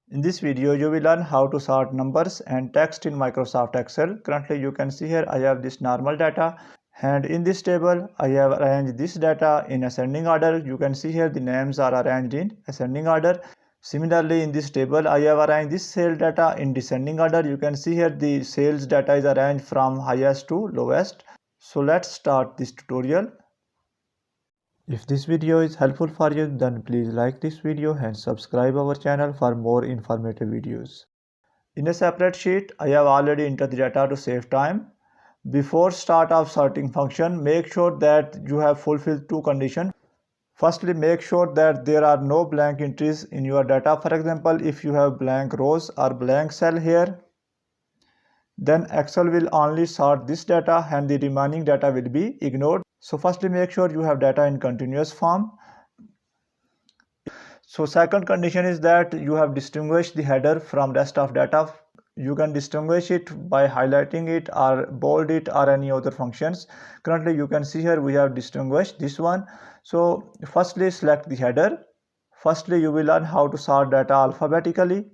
In this video, you will learn how to sort numbers and text in Microsoft Excel. Currently, you can see here I have this normal data, and in this table, I have arranged this data in ascending order. You can see here the names are arranged in ascending order. Similarly, in this table, I have arranged this sales data in descending order. You can see here the sales data is arranged from highest to lowest. So let's start this tutorial. If this video is helpful for you, then please like this video and subscribe our channel for more informative videos. In a separate sheet, I have already entered the data to save time. Before start of sorting function, make sure that you have fulfilled two conditions. Firstly, make sure that there are no blank entries in your data. For example, if you have blank rows or blank cell here, then Excel will only sort this data and the remaining data will be ignored. So firstly, make sure you have data in continuous form. So second condition is that you have distinguished the header from rest of data. You can distinguish it by highlighting it or bold it or any other functions. Currently, you can see here we have distinguished this one. So firstly, select the header. Firstly, you will learn how to sort data alphabetically.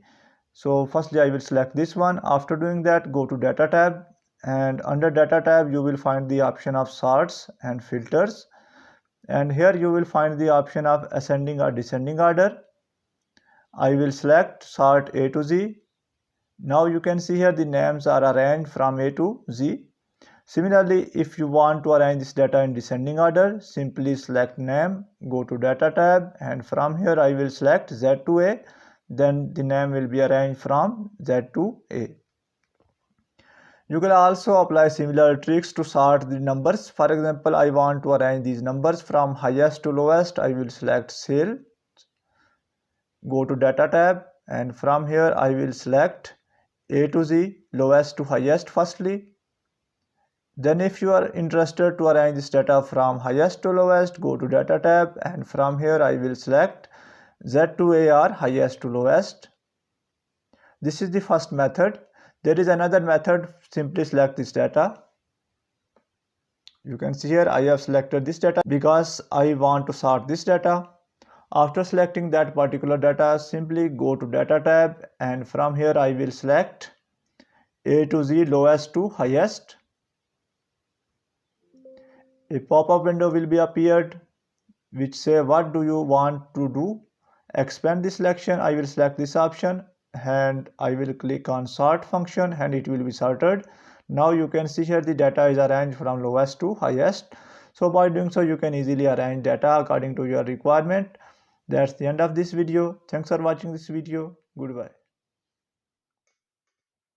So firstly, I will select this one. After doing that, go to data tab, and under data tab you will find the option of sorts and filters, and here you will find the option of ascending or descending order. I will select sort A to Z. Now you can see here the names are arranged from A to Z. Similarly, if you want to arrange this data in descending order, simply select name, go to data tab, and from here I will select Z to A. Then the name will be arranged from Z to A. You can also apply similar tricks to sort the numbers. For example, I want to arrange these numbers from highest to lowest. I will select cell, go to data tab, and from here I will select A to Z, lowest to highest firstly. Then if you are interested to arrange this data from highest to lowest, go to data tab, and from here I will select Z to A or highest to lowest. This is the first method. There is another method. Simply select this data. You can see here I have selected this data because I want to sort this data. After selecting that particular data, simply go to data tab, and from here I will select A to Z, lowest to highest. A pop-up window will be appeared which say what do you want to do. Expand the selection. I will select this option and I will click on sort function and it will be sorted. Now you can see here the data is arranged from lowest to highest. So by doing so, you can easily arrange data according to your requirement. That's the end of this video. Thanks for watching this video. Goodbye.